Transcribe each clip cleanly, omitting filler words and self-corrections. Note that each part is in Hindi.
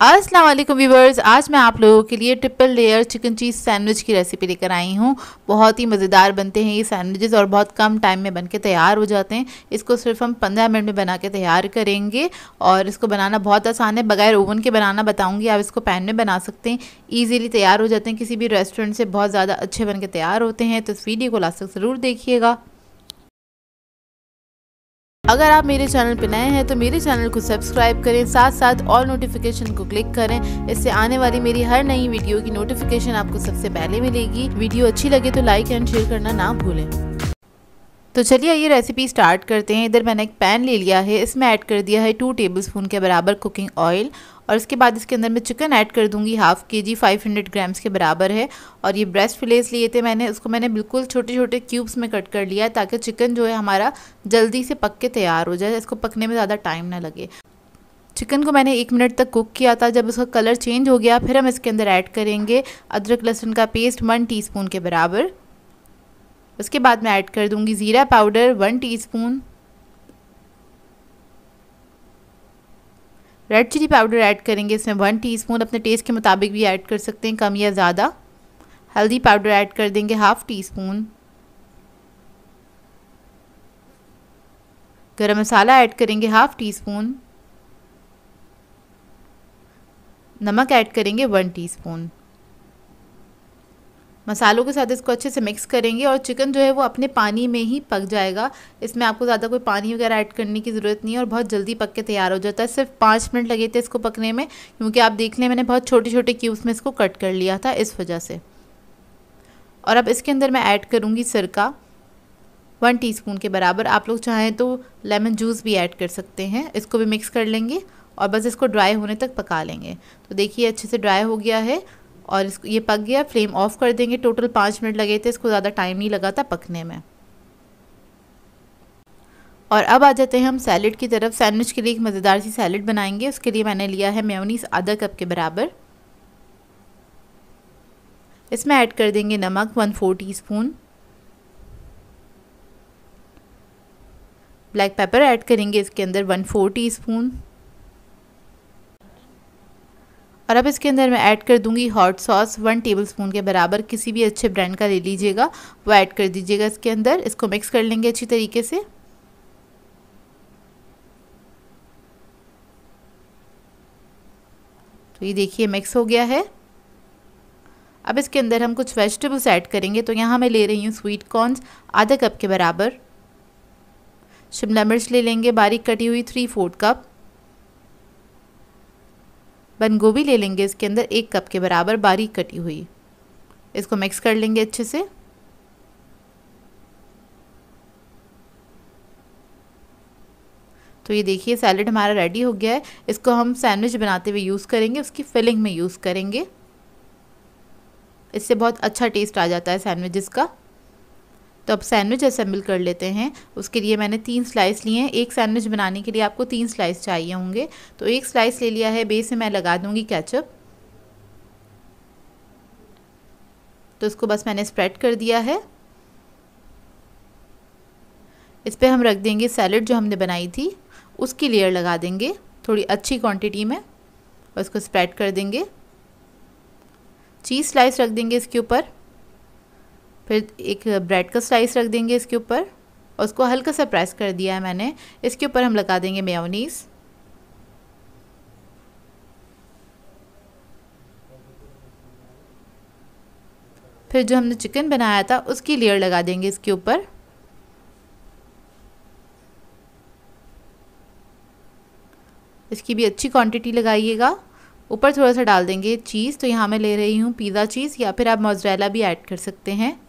अस्सलाम वालेकुम व्यूवर्स, आज मैं आप लोगों के लिए ट्रिपल लेयर चिकन चीज़ सैंडविच की रेसिपी लेकर आई हूँ। बहुत ही मज़ेदार बनते हैं ये सैंडविचेस और बहुत कम टाइम में बनके तैयार हो जाते हैं। इसको सिर्फ हम 15 मिनट में बना के तैयार करेंगे और इसको बनाना बहुत आसान है। बगैर ओवन के बनाना बताऊँगी, आप इसको पैन में बना सकते हैं। ईजिली तैयार हो जाते हैं, किसी भी रेस्टोरेंट से बहुत ज़्यादा अच्छे बन के तैयार होते हैं। तो इस वीडियो को लास्ट तक ज़रूर देखिएगा। अगर आप मेरे चैनल पर नए हैं तो मेरे चैनल को सब्सक्राइब करें, साथ साथ ऑल नोटिफिकेशन को क्लिक करें। इससे आने वाली मेरी हर नई वीडियो की नोटिफिकेशन आपको सबसे पहले मिलेगी। वीडियो अच्छी लगे तो लाइक एंड शेयर करना ना भूलें। तो चलिए ये रेसिपी स्टार्ट करते हैं। इधर मैंने एक पैन ले लिया है, इसमें ऐड कर दिया है 2 टेबलस्पून के बराबर कुकिंग ऑयल और इसके बाद इसके अंदर मैं चिकन ऐड कर दूंगी। हाफ केजी 500 ग्राम्स के बराबर है। और ये ब्रेस्ट फिलेस लिए थे मैंने, उसको मैंने बिल्कुल छोटे छोटे क्यूब्स में कट कर लिया है ताकि चिकन जो है हमारा जल्दी से पक के तैयार हो जाए, इसको पकने में ज़्यादा टाइम ना लगे। चिकन को मैंने 1 मिनट तक कुक किया था। जब उसका कलर चेंज हो गया फिर हम इसके अंदर ऐड करेंगे अदरक लहसुन का पेस्ट 1 टीस्पून के बराबर। उसके बाद मैं ऐड कर दूंगी ज़ीरा powder 1 teaspoon, red chili powder add करेंगे इसमें 1 टीस्पून, अपने टेस्ट के मुताबिक भी ऐड कर सकते हैं, कम या ज़्यादा। हल्दी पाउडर ऐड कर देंगे 1/2 टीस्पून, गरम मसाला ऐड करेंगे 1/2 टीस्पून, नमक ऐड करेंगे 1 टीस्पून। मसालों के साथ इसको अच्छे से मिक्स करेंगे और चिकन जो है वो अपने पानी में ही पक जाएगा। इसमें आपको ज़्यादा कोई पानी वगैरह ऐड करने की ज़रूरत नहीं है और बहुत जल्दी पक के तैयार हो जाता है। सिर्फ 5 मिनट लगे थे इसको पकने में, क्योंकि आप देख लें मैंने बहुत छोटे छोटे क्यूब्स में इसको कट कर लिया था, इस वजह से। और अब इसके अंदर मैं ऐड करूँगी सिरका 1 टीस्पून के बराबर। आप लोग चाहें तो लेमन जूस भी ऐड कर सकते हैं। इसको भी मिक्स कर लेंगे और बस इसको ड्राई होने तक पका लेंगे। तो देखिए अच्छे से ड्राई हो गया है और इसको ये पक गया। फ्लेम ऑफ कर देंगे। टोटल 5 मिनट लगे थे, इसको ज़्यादा टाइम नहीं लगा था पकने में। और अब आ जाते हैं हम सैलेड की तरफ। सैंडविच के लिए एक मज़ेदार सी सैलेड बनाएंगे। उसके लिए मैंने लिया है मेयोनीज आधा कप के बराबर। इसमें ऐड कर देंगे नमक 1/4 टीस्पून, ब्लैक पेपर ऐड करेंगे इसके अंदर 1/4 टीस्पून। और अब इसके अंदर मैं ऐड कर दूंगी हॉट सॉस 1 टेबलस्पून के बराबर। किसी भी अच्छे ब्रांड का ले लीजिएगा, वो ऐड कर दीजिएगा इसके अंदर। इसको मिक्स कर लेंगे अच्छी तरीके से। तो ये देखिए मिक्स हो गया है। अब इसके अंदर हम कुछ वेजिटेबल्स ऐड करेंगे। तो यहाँ मैं ले रही हूँ स्वीट कॉर्न्स आधा कप के बराबर, शिमला मिर्च ले लेंगे बारीक कटी हुई 3/4 कप, बंद गोभी ले लेंगे इसके अंदर 1 कप के बराबर बारीक कटी हुई। इसको मिक्स कर लेंगे अच्छे से। तो ये देखिए सैलेड हमारा रेडी हो गया है। इसको हम सैंडविच बनाते हुए यूज़ करेंगे, उसकी फिलिंग में यूज़ करेंगे। इससे बहुत अच्छा टेस्ट आ जाता है सैंडविचेस का। तो अब सैंडविच असेंबल कर लेते हैं। उसके लिए मैंने 3 स्लाइस लिए हैं। एक सैंडविच बनाने के लिए आपको 3 स्लाइस चाहिए होंगे। तो 1 स्लाइस ले लिया है। बेस में मैं लगा दूंगी केचप। तो इसको बस मैंने स्प्रेड कर दिया है। इस पर हम रख देंगे सैलेड जो हमने बनाई थी, उसकी लेयर लगा देंगे थोड़ी अच्छी क्वांटिटी में और इसको स्प्रेड कर देंगे। चीज़ स्लाइस रख देंगे इसके ऊपर, फिर एक ब्रेड का स्लाइस रख देंगे इसके ऊपर और उसको हल्का सा प्रेस कर दिया है मैंने। इसके ऊपर हम लगा देंगे मेयोनीज। फिर जो हमने चिकन बनाया था उसकी लेयर लगा देंगे इसके ऊपर। इसकी भी अच्छी क्वांटिटी लगाइएगा। ऊपर थोड़ा सा डाल देंगे चीज़। तो यहाँ मैं ले रही हूँ पिज़्ज़ा चीज़, या फिर आप मोज़रेला भी ऐड कर सकते हैं।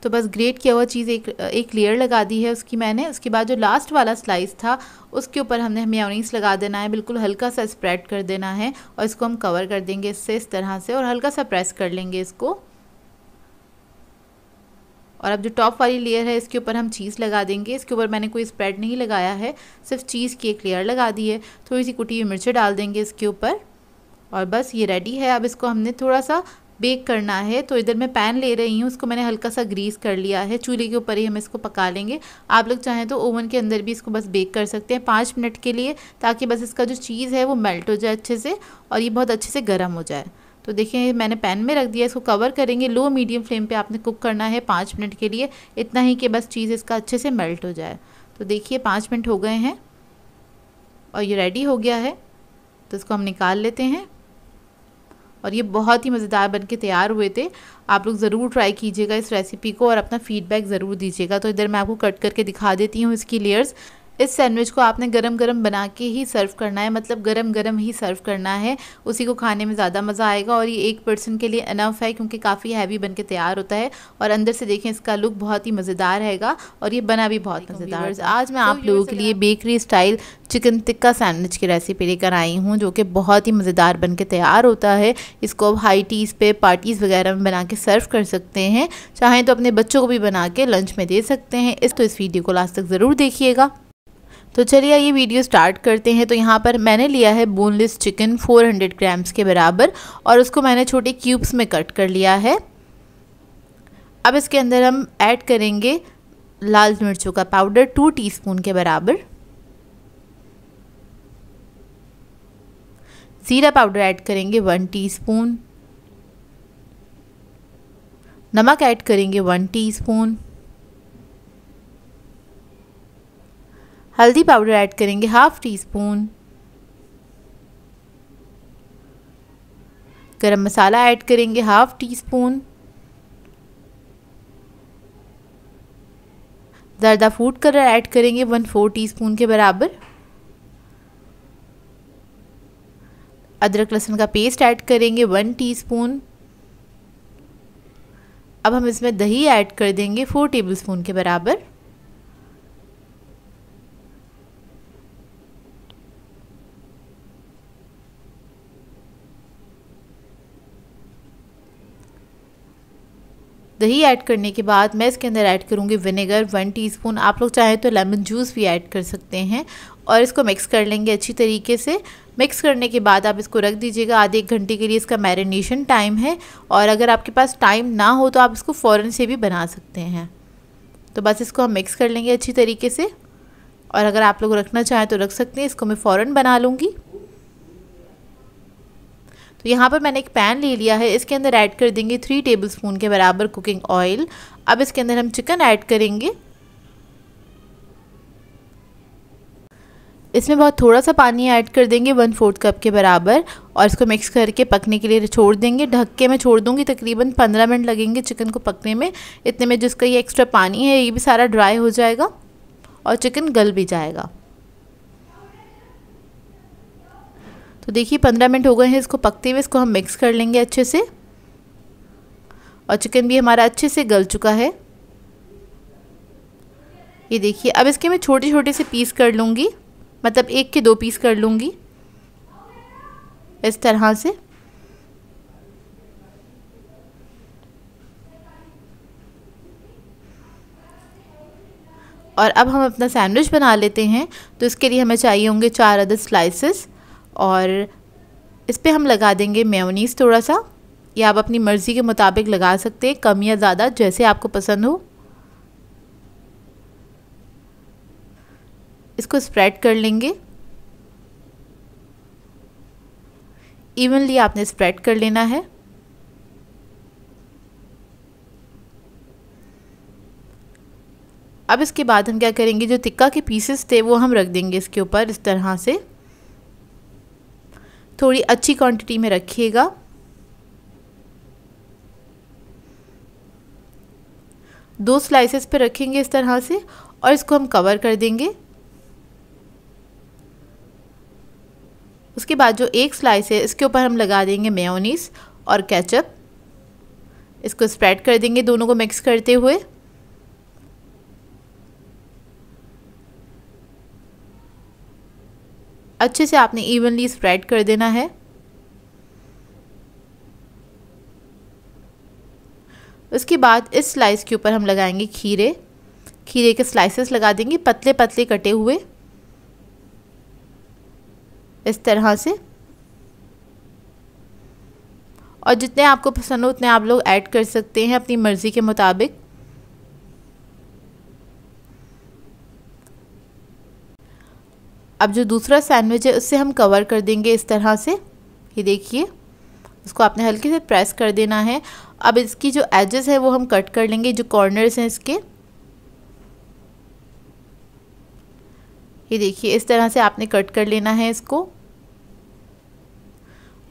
तो बस ग्रेट किया हुआ चीज़ एक लेयर लगा दी है उसकी मैंने। उसके बाद जो लास्ट वाला स्लाइस था उसके ऊपर हमने मेयोनीज लगा देना है, बिल्कुल हल्का सा स्प्रेड कर देना है और इसको हम कवर कर देंगे इससे, इस तरह से, और हल्का सा प्रेस कर लेंगे इसको। और अब जो टॉप वाली लेयर है इसके ऊपर हम चीज़ लगा देंगे। इसके ऊपर मैंने कोई स्प्रेड नहीं लगाया है, सिर्फ चीज़ की एक लेयर लगा दी है। थोड़ी सी कुटी हुई मिर्चें डाल देंगे इसके ऊपर और बस ये रेडी है। अब इसको हमने थोड़ा सा बेक करना है। तो इधर मैं पैन ले रही हूँ, उसको मैंने हल्का सा ग्रीस कर लिया है। चूल्हे के ऊपर ही हम इसको पका लेंगे। आप लोग चाहें तो ओवन के अंदर भी इसको बस बेक कर सकते हैं 5 मिनट के लिए, ताकि बस इसका जो चीज़ है वो मेल्ट हो जाए अच्छे से और ये बहुत अच्छे से गर्म हो जाए। तो देखिए मैंने पैन में रख दिया, इसको कवर करेंगे। लो मीडियम फ्लेम पे आपने कुक करना है 5 मिनट के लिए, इतना ही कि बस चीज़ इसका अच्छे से मेल्ट हो जाए। तो देखिए 5 मिनट हो गए हैं और ये रेडी हो गया है। तो इसको हम निकाल लेते हैं और ये बहुत ही मज़ेदार बनके तैयार हुए थे। आप लोग ज़रूर ट्राई कीजिएगा इस रेसिपी को और अपना फीडबैक ज़रूर दीजिएगा। तो इधर मैं आपको कट करके दिखा देती हूँ इसकी लेयर्स। इस सैंडविच को आपने गरम गरम बना के ही सर्व करना है, मतलब गरम गरम ही सर्व करना है, उसी को खाने में ज़्यादा मज़ा आएगा। और ये एक पर्सन के लिए इनफ है, क्योंकि काफ़ी हैवी बन के तैयार होता है और अंदर से देखें इसका लुक बहुत ही मज़ेदार रहेगा और ये बना भी बहुत मज़ेदार। आज मैं आप लोगों के लिए bakery style chicken tikka sandwich की रेसिपी लेकर आई हूँ, जो कि बहुत ही मज़ेदार बन के तैयार होता है। इसको आप हाई टीज़ पे पार्टीज़ वगैरह में बना के सर्व कर सकते हैं, चाहें तो अपने बच्चों को भी बना के लंच में दे सकते हैं। इस वीडियो को लास्ट तक ज़रूर देखिएगा। तो चलिए ये वीडियो स्टार्ट करते हैं। तो यहाँ पर मैंने लिया है बोनलेस चिकन 400 ग्राम्स के बराबर और उसको मैंने छोटे क्यूब्स में कट कर लिया है। अब इसके अंदर हम ऐड करेंगे लाल मिर्चों का पाउडर 2 टीस्पून के बराबर, ज़ीरा पाउडर ऐड करेंगे 1 टीस्पून, नमक ऐड करेंगे 1 टीस्पून, हल्दी पाउडर ऐड करेंगे 1/2 टीस्पून, गरम मसाला ऐड करेंगे 1/2 टीस्पून, ज़र्दा फूड कलर ऐड करेंगे 1/4 टीस्पून के बराबर, अदरक लहसुन का पेस्ट ऐड करेंगे 1 टीस्पून। अब हम इसमें दही ऐड कर देंगे 4 टेबलस्पून के बराबर। दही ऐड करने के बाद मैं इसके अंदर ऐड करूँगी विनेगर 1 टीस्पून। आप लोग चाहें तो लेमन जूस भी ऐड कर सकते हैं और इसको मिक्स कर लेंगे अच्छी तरीके से। मिक्स करने के बाद आप इसको रख दीजिएगा आधे 1 घंटे के लिए, इसका मैरिनेशन टाइम है। और अगर आपके पास टाइम ना हो तो आप इसको फ़ौरन से भी बना सकते हैं। तो बस इसको हम मिक्स कर लेंगे अच्छी तरीके से और अगर आप लोग रखना चाहें तो रख सकते हैं। इसको मैं फ़ौरन बना लूँगी। तो यहाँ पर मैंने एक पैन ले लिया है, इसके अंदर ऐड कर देंगे 3 टेबलस्पून के बराबर कुकिंग ऑयल। अब इसके अंदर हम चिकन ऐड करेंगे। इसमें बहुत थोड़ा सा पानी ऐड कर देंगे 1/4 कप के बराबर और इसको मिक्स करके पकने के लिए छोड़ देंगे। ढक के मैं छोड़ दूँगी, तकरीबन 15 मिनट लगेंगे चिकन को पकने में। इतने में जिसका ये एक्स्ट्रा पानी है ये भी सारा ड्राई हो जाएगा और चिकन गल भी जाएगा। तो देखिए 15 मिनट हो गए हैं इसको पकते हुए। इसको हम मिक्स कर लेंगे अच्छे से और चिकन भी हमारा अच्छे से गल चुका है। ये देखिए अब इसके मैं छोटे छोटे से पीस कर लूँगी, मतलब 1 के 2 पीस कर लूँगी इस तरह से। और अब हम अपना सैंडविच बना लेते हैं। तो इसके लिए हमें चाहिए होंगे 4 अदद स्लाइसेस और इस पे हम लगा देंगे मेयोनीज़ थोड़ा सा, या आप अपनी मर्ज़ी के मुताबिक लगा सकते हैं, कम या ज़्यादा जैसे आपको पसंद हो। इसको स्प्रेड कर लेंगे, इवनली आपने स्प्रेड कर लेना है। अब इसके बाद हम क्या करेंगे, जो टिक्का के पीसेस थे वो हम रख देंगे इसके ऊपर इस तरह से। थोड़ी अच्छी क्वांटिटी में रखिएगा। दो स्लाइसेस पे रखेंगे इस तरह से और इसको हम कवर कर देंगे। उसके बाद जो एक स्लाइस है इसके ऊपर हम लगा देंगे मेयोनीज और केचप। इसको स्प्रेड कर देंगे दोनों को मिक्स करते हुए। अच्छे से आपने इवनली स्प्रेड कर देना है। उसके बाद इस स्लाइस के ऊपर हम लगाएंगे खीरे। खीरे के स्लाइसेस लगा देंगे पतले पतले कटे हुए इस तरह से। और जितने आपको पसंद हो उतने आप लोग ऐड कर सकते हैं अपनी मर्ज़ी के मुताबिक। अब जो दूसरा सैंडविच है उससे हम कवर कर देंगे इस तरह से। ये देखिए, इसको आपने हल्के से प्रेस कर देना है। अब इसकी जो एजेस है वो हम कट कर लेंगे, जो कॉर्नर्स हैं इसके। ये देखिए, इस तरह से आपने कट कर लेना है इसको।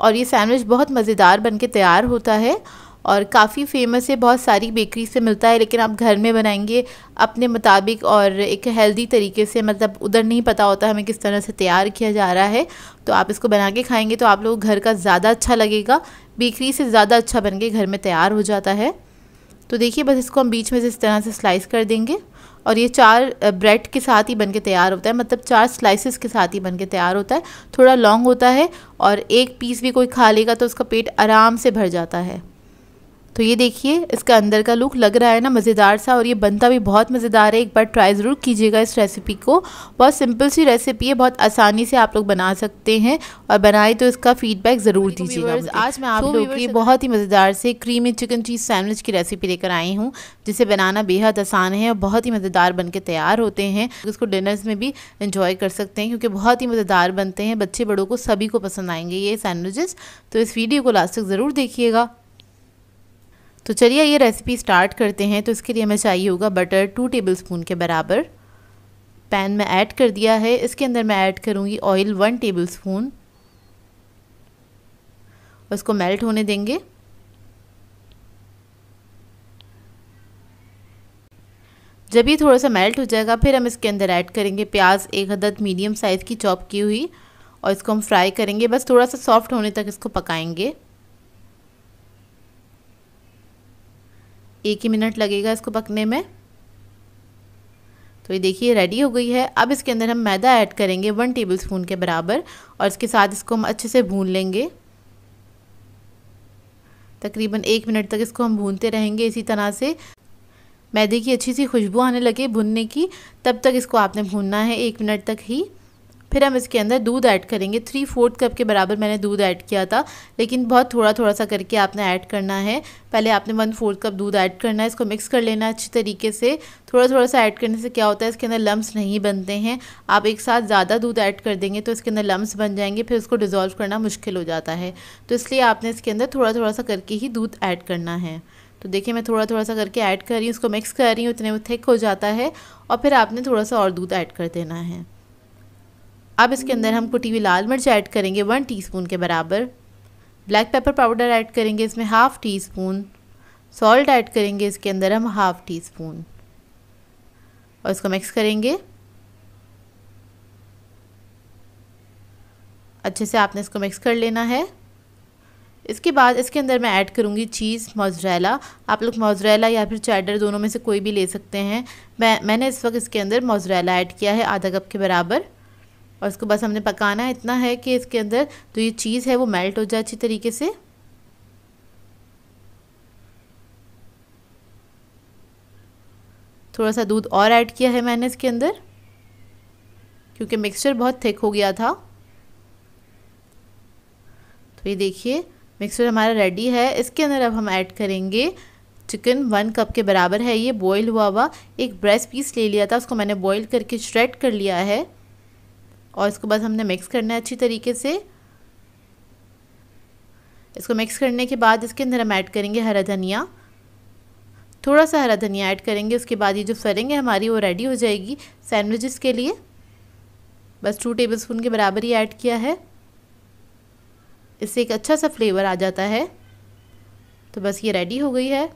और ये सैंडविच बहुत मज़ेदार बनके तैयार होता है और काफ़ी फेमस है, बहुत सारी बेकरी से मिलता है, लेकिन आप घर में बनाएंगे अपने मुताबिक और एक हेल्दी तरीके से, मतलब उधर नहीं पता होता हमें किस तरह से तैयार किया जा रहा है, तो आप इसको बना के खाएंगे तो आप लोग घर का ज़्यादा अच्छा लगेगा, बेकरी से ज़्यादा अच्छा बन के घर में तैयार हो जाता है। तो देखिए, बस इसको हम बीच में से इस तरह से स्लाइस कर देंगे और ये 4 ब्रेड के साथ ही बनके तैयार होता है, मतलब 4 स्लाइसेस के साथ ही बनके तैयार होता है। थोड़ा लॉन्ग होता है और एक पीस भी कोई खा लेगा तो उसका पेट आराम से भर जाता है। तो ये देखिए, इसका अंदर का लुक लग रहा है ना मज़ेदार सा, और ये बनता भी बहुत मज़ेदार है। एक बार ट्राई ज़रूर कीजिएगा इस रेसिपी को। बहुत सिंपल सी रेसिपी है, बहुत आसानी से आप लोग बना सकते हैं, और बनाए तो इसका फीडबैक ज़रूर दीजिएगा। आज मैं आप लोगों की बहुत ही मज़ेदार से क्रीमी चिकन चीज़ सैंडविच की रेसिपी लेकर आई हूँ, जिसे बनाना बेहद आसान है और बहुत ही मज़ेदार बन के तैयार होते हैं। इसको डिनर्स में भी इंजॉय कर सकते हैं क्योंकि बहुत ही मज़ेदार बनते हैं। बच्चे बड़ों को सभी को पसंद आएंगे ये सैंडविचेस। तो इस वीडियो को लास्ट तक ज़रूर देखिएगा। तो चलिए ये रेसिपी स्टार्ट करते हैं। तो इसके लिए हमें चाहिए होगा बटर 2 टेबलस्पून के बराबर। पैन में ऐड कर दिया है। इसके अंदर मैं ऐड करूँगी ऑयल 1 टेबलस्पून। उसको मेल्ट होने देंगे। जब ये थोड़ा सा मेल्ट हो जाएगा फिर हम इसके अंदर ऐड करेंगे प्याज 1 अदद मीडियम साइज़ की चॉप की हुई, और इसको हम फ्राई करेंगे। बस थोड़ा सा सॉफ्ट होने तक इसको पकाएंगे। 1 ही मिनट लगेगा इसको पकने में। तो ये देखिए रेडी हो गई है। अब इसके अंदर हम मैदा ऐड करेंगे 1 टेबलस्पून के बराबर, और इसके साथ इसको हम अच्छे से भून लेंगे। तकरीबन 1 मिनट तक इसको हम भूनते रहेंगे इसी तरह से। मैदे की अच्छी सी खुशबू आने लगे भुनने की, तब तक इसको आपने भूनना है 1 मिनट तक ही। फिर हम इसके अंदर दूध ऐड करेंगे। 3/4 कप के बराबर मैंने दूध ऐड किया था, लेकिन बहुत थोड़ा थोड़ा सा करके आपने ऐड करना है। पहले आपने 1/4 कप दूध ऐड करना है, इसको मिक्स कर लेना है अच्छी तरीके से। थोड़ा थोड़ा सा ऐड करने से क्या होता है, इसके अंदर लम्स नहीं बनते हैं। आप एक साथ ज़्यादा दूध ऐड कर देंगे तो इसके अंदर लम्स बन जाएंगे, फिर उसको डिज़ोल्व करना मुश्किल हो जाता है। तो इसलिए आपने इसके अंदर थोड़ा थोड़ा सा करके ही दूध ऐड करना है। तो देखिए मैं थोड़ा थोड़ा सा करके ऐड कर रही हूँ, उसको मिक्स कर रही हूँ, इतने में थिक हो जाता है, और फिर आपने थोड़ा सा और दूध ऐड कर देना है। अब इसके अंदर हम कुटी हुई लाल मिर्च ऐड करेंगे 1 टीस्पून के बराबर। ब्लैक पेपर पाउडर ऐड करेंगे इसमें 1/2 टीस्पून। सॉल्ट ऐड करेंगे इसके अंदर हम 1/2 टीस्पून, और इसको मिक्स करेंगे अच्छे से। आपने इसको मिक्स कर लेना है। इसके बाद इसके अंदर मैं ऐड करूँगी चीज़ मोज़रेला। आप लोग मोज़रेला या फिर चेडर दोनों में से कोई भी ले सकते हैं। मैंने इस वक्त इसके अंदर मोज़रेला ऐड किया है आधा कप के बराबर, और इसको बस हमने पकाना है। इतना है कि इसके अंदर जो ये चीज़ है वो मेल्ट हो जाए अच्छी तरीके से। थोड़ा सा दूध और ऐड किया है मैंने इसके अंदर, क्योंकि मिक्सचर बहुत थिक हो गया था। तो ये देखिए मिक्सचर हमारा रेडी है। इसके अंदर अब हम ऐड करेंगे चिकन 1 कप के बराबर है। ये बॉयल हुआ एक ब्रेस्ट पीस ले लिया था, उसको मैंने बॉयल करके श्रेड कर लिया है, और इसको बस हमने मिक्स करना है अच्छी तरीके से। इसको मिक्स करने के बाद इसके अंदर हम ऐड करेंगे हरा धनिया। थोड़ा सा हरा धनिया ऐड करेंगे। उसके बाद ये जो फिलिंग है हमारी वो रेडी हो जाएगी सैंडविचेस के लिए। बस 2 टेबलस्पून के बराबर ही ऐड किया है, इससे एक अच्छा सा फ्लेवर आ जाता है। तो बस ये रेडी हो गई है।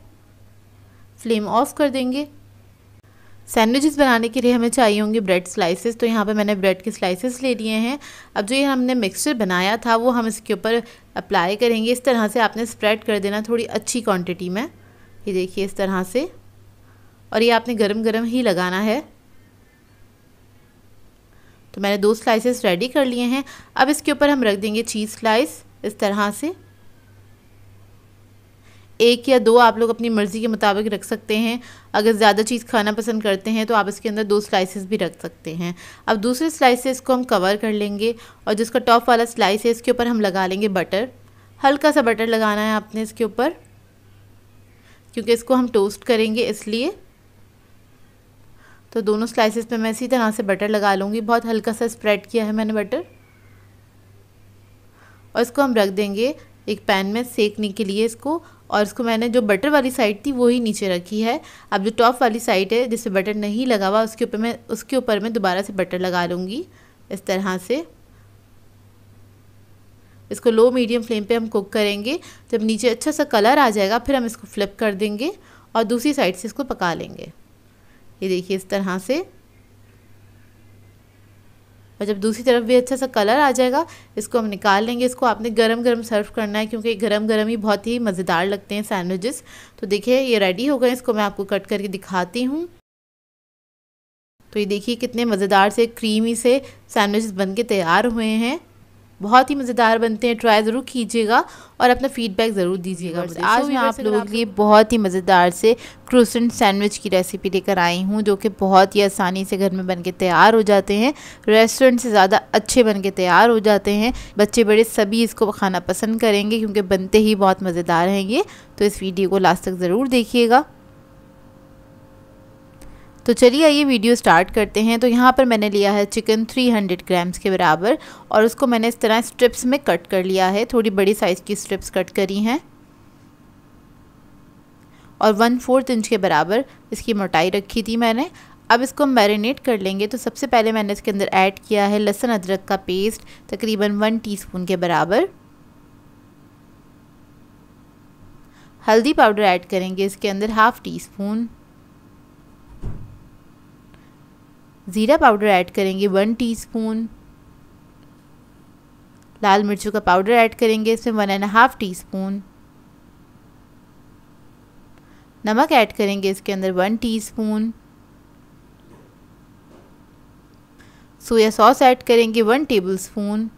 फ्लेम ऑफ कर देंगे। सैंडविचेस बनाने के लिए हमें चाहिए होंगे ब्रेड स्लाइसेस। तो यहाँ पे मैंने ब्रेड के स्लाइसेस ले लिए हैं। अब जो ये हमने मिक्सचर बनाया था वो हम इसके ऊपर अप्लाई करेंगे। इस तरह से आपने स्प्रेड कर देना थोड़ी अच्छी क्वांटिटी में। ये देखिए इस तरह से, और ये आपने गरम गरम ही लगाना है। तो मैंने 2 स्लाइसेस रेडी कर लिए हैं। अब इसके ऊपर हम रख देंगे चीज़ स्लाइस इस तरह से। 1 या 2 आप लोग अपनी मर्ज़ी के मुताबिक रख सकते हैं। अगर ज़्यादा चीज़ खाना पसंद करते हैं तो आप इसके अंदर 2 स्लाइसेस भी रख सकते हैं। अब दूसरे स्लाइसेस को हम कवर कर लेंगे, और जिसका टॉप वाला स्लाइस है इसके ऊपर हम लगा लेंगे बटर। हल्का सा बटर लगाना है आपने इसके ऊपर, क्योंकि इसको हम टोस्ट करेंगे इसलिए। तो दोनों स्लाइसेस पे मैं इसी तरह से बटर लगा लूँगी। बहुत हल्का सा स्प्रेड किया है मैंने बटर, और इसको हम रख देंगे एक पैन में सेकने के लिए इसको। और इसको मैंने जो बटर वाली साइड थी वो ही नीचे रखी है। अब जो टॉप वाली साइड है जिससे बटर नहीं लगा हुआ उसके ऊपर मैं दोबारा से बटर लगा लूँगी इस तरह से। इसको लो मीडियम फ्लेम पे हम कुक करेंगे। जब नीचे अच्छा सा कलर आ जाएगा फिर हम इसको फ्लिप कर देंगे और दूसरी साइड से इसको पका लेंगे। ये देखिए इस तरह से। और जब दूसरी तरफ भी अच्छा सा कलर आ जाएगा इसको हम निकाल लेंगे। इसको आपने गरम गरम सर्व करना है, क्योंकि गरम गरम ही बहुत ही मज़ेदार लगते हैं सैंडविचेस। तो देखिए ये रेडी हो गए। इसको मैं आपको कट करके दिखाती हूँ। तो ये देखिए कितने मज़ेदार से क्रीमी से सैंडविचेस बनके तैयार हुए हैं। बहुत ही मज़ेदार बनते हैं, ट्राई ज़रूर कीजिएगा और अपना फीडबैक ज़रूर दीजिएगा। आज मैं आप लोगों के लिए बहुत ही मज़ेदार से क्रोसेंट सैंडविच की रेसिपी लेकर आई हूँ, जो कि बहुत ही आसानी से घर में बनके तैयार हो जाते हैं। रेस्टोरेंट से ज़्यादा अच्छे बनके तैयार हो जाते हैं। बच्चे बड़े सभी इसको खाना पसंद करेंगे, क्योंकि बनते ही बहुत मज़ेदार हैं ये। तो इस वीडियो को लास्ट तक ज़रूर देखिएगा। तो चलिए ये वीडियो स्टार्ट करते हैं। तो यहाँ पर मैंने लिया है चिकन 300 ग्राम्स के बराबर, और उसको मैंने इस तरह स्ट्रिप्स में कट कर लिया है। थोड़ी बड़ी साइज़ की स्ट्रिप्स कट करी हैं, और 1/4 इंच के बराबर इसकी मोटाई रखी थी मैंने। अब इसको मैरिनेट कर लेंगे। तो सबसे पहले मैंने इसके अंदर ऐड किया है लहसुन अदरक का पेस्ट, तकरीबन 1 टीस्पून के बराबर। हल्दी पाउडर ऐड करेंगे इसके अंदर 1/2 टीस्पून। ज़ीरा पाउडर ऐड करेंगे 1 टीस्पून। लाल मिर्चों का पाउडर ऐड करेंगे इसमें 1.5 टीस्पून। नमक ऐड करेंगे इसके अंदर 1 टीस्पून। सोया सॉस ऐड करेंगे 1 टेबलस्पून।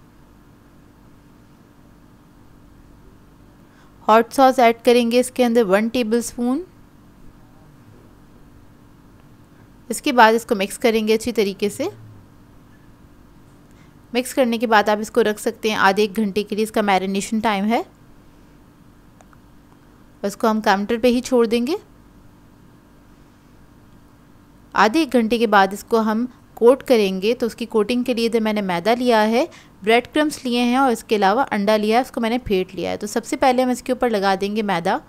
हॉट सॉस ऐड करेंगे इसके अंदर 1 टेबलस्पून। इसके बाद इसको मिक्स करेंगे अच्छी तरीके से। मिक्स करने के बाद आप इसको रख सकते हैं आधे 1 घंटे के लिए, इसका मैरिनेशन टाइम है। इसको हम काउंटर पे ही छोड़ देंगे। आधे 1 घंटे के बाद इसको हम कोट करेंगे। तो उसकी कोटिंग के लिए इधर मैंने मैदा लिया है, ब्रेड क्रम्स लिए हैं, और इसके अलावा अंडा लिया है, उसको मैंने फेंट लिया है। तो सबसे पहले हम इसके ऊपर लगा देंगे मैदा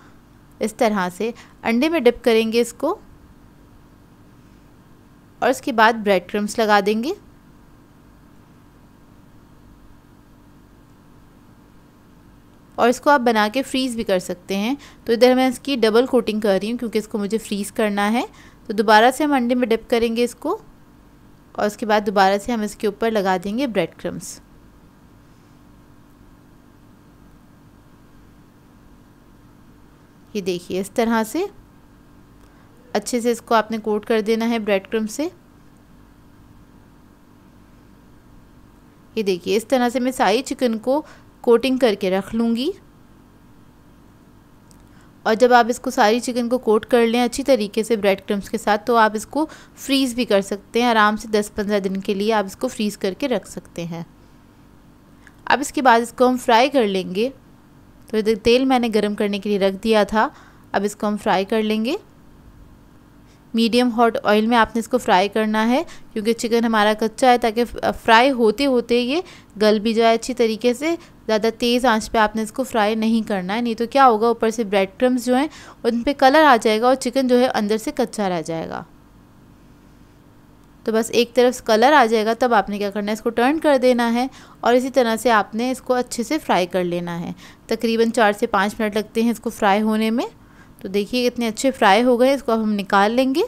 इस तरह से। अंडे में डिप करेंगे इसको, और इसके बाद ब्रेड क्रम्स लगा देंगे। और इसको आप बना के फ्रीज़ भी कर सकते हैं। तो इधर मैं इसकी डबल कोटिंग कर रही हूँ, क्योंकि इसको मुझे फ्रीज़ करना है। तो दोबारा से हम अंडे में डिप करेंगे इसको, और उसके बाद दोबारा से हम इसके ऊपर लगा देंगे ब्रेड क्रम्स। ये देखिए इस तरह से अच्छे से इसको आपने कोट कर देना है ब्रेड क्रम्स से। ये देखिए इस तरह से मैं सारी चिकन को कोटिंग करके रख लूँगी। और जब आप इसको सारी चिकन को कोट कर लें अच्छी तरीके से ब्रेड क्रम्स के साथ, तो आप इसको फ्रीज़ भी कर सकते हैं। आराम से 10-15 दिन के लिए आप इसको फ्रीज़ करके रख सकते हैं। अब इसके बाद इसको हम फ्राई कर लेंगे। तो इधर तेल मैंने गरम करने के लिए रख दिया था। अब इसको हम फ्राई कर लेंगे। मीडियम हॉट ऑयल में आपने इसको फ्राई करना है, क्योंकि चिकन हमारा कच्चा है, ताकि फ्राई होते होते ये गल भी जाए अच्छी तरीके से। ज़्यादा तेज़ आंच पे आपने इसको फ्राई नहीं करना है, नहीं तो क्या होगा ऊपर से ब्रेड क्रम्स जो हैं उन पे कलर आ जाएगा और चिकन जो है अंदर से कच्चा रह जाएगा। तो बस एक तरफ कलर आ जाएगा तब आपने क्या करना है, इसको टर्न कर देना है, और इसी तरह से आपने इसको अच्छे से फ्राई कर लेना है। तकरीबन 4 से 5 मिनट लगते हैं इसको फ्राई होने में। तो देखिए कितने अच्छे फ्राई हो गए। इसको अब हम निकाल लेंगे।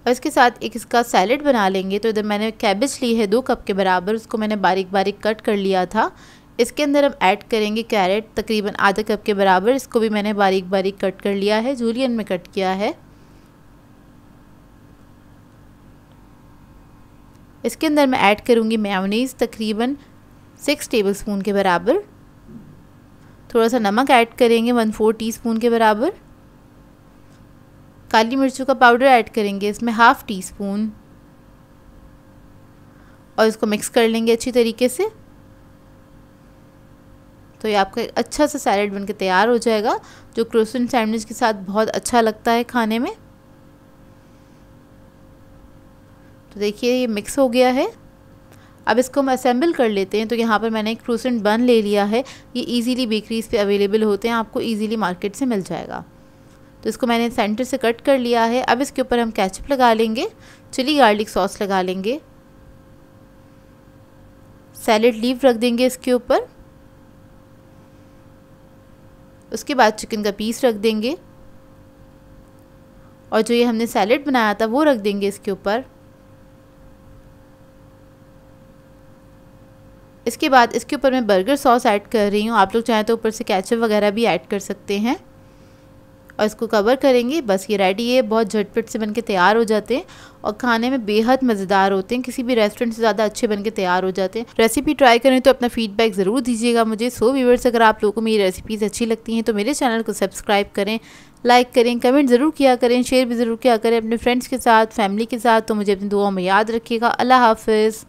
और इसके साथ एक इसका सैलेड बना लेंगे। तो इधर मैंने कैबेज ली है 2 कप के बराबर, उसको मैंने बारीक बारीक कट कर लिया था। इसके अंदर हम ऐड करेंगे कैरेट, तकरीबन आधा कप के बराबर, इसको भी मैंने बारीक बारीक कट कर लिया है, जूलियन में कट किया है। इसके अंदर मैं ऐड करूँगी मेयोनीज़, तकरीबन 6 टेबलस्पून के बराबर। थोड़ा सा नमक ऐड करेंगे 1/4 टीस्पून के बराबर। काली मिर्चों का पाउडर ऐड करेंगे इसमें 1/2 टीस्पून। और इसको मिक्स कर लेंगे अच्छी तरीके से। तो ये आपका एक अच्छा सा सैलेड बनके तैयार हो जाएगा, जो क्रोसेंट सैंडविच के साथ बहुत अच्छा लगता है खाने में। तो देखिए ये मिक्स हो गया है। अब इसको हम असेंबल कर लेते हैं। तो यहाँ पर मैंने एक क्रोसेंट बन ले लिया है। ये इजीली बेकरीज पे अवेलेबल होते हैं, आपको इजीली मार्केट से मिल जाएगा। तो इसको मैंने सेंटर से कट कर लिया है। अब इसके ऊपर हम केचप लगा लेंगे, चिली गार्लिक सॉस लगा लेंगे, सैलेड लीफ रख देंगे इसके ऊपर, उसके बाद चिकन का पीस रख देंगे और जो ये हमने सैलेड बनाया था वो रख देंगे इसके ऊपर। इसके बाद इसके ऊपर मैं बर्गर सॉस ऐड कर रही हूँ। आप लोग चाहें तो ऊपर से केचप वगैरह भी ऐड कर सकते हैं और इसको कवर करेंगे। बस ये रेडी है। बहुत झटपट से बनके तैयार हो जाते हैं और खाने में बेहद मज़ेदार होते हैं। किसी भी रेस्टोरेंट से ज़्यादा अच्छे बनके तैयार हो जाते हैं। रेसिपी ट्राई करें तो अपना फीडबैक ज़रूर दीजिएगा मुझे। सो व्यूअर्स, अगर आप लोगों को मेरी रेसिपीज़ अच्छी लगती हैं तो मेरे चैनल को सब्सक्राइब करें, लाइक करें, कमेंट ज़रूर किया करें, शेयर भी ज़रूर किया करें अपने फ्रेंड्स के साथ, फैमिली के साथ। तो मुझे अपनी दुआओं में याद रखिएगा। अल्लाह हाफ़िज़।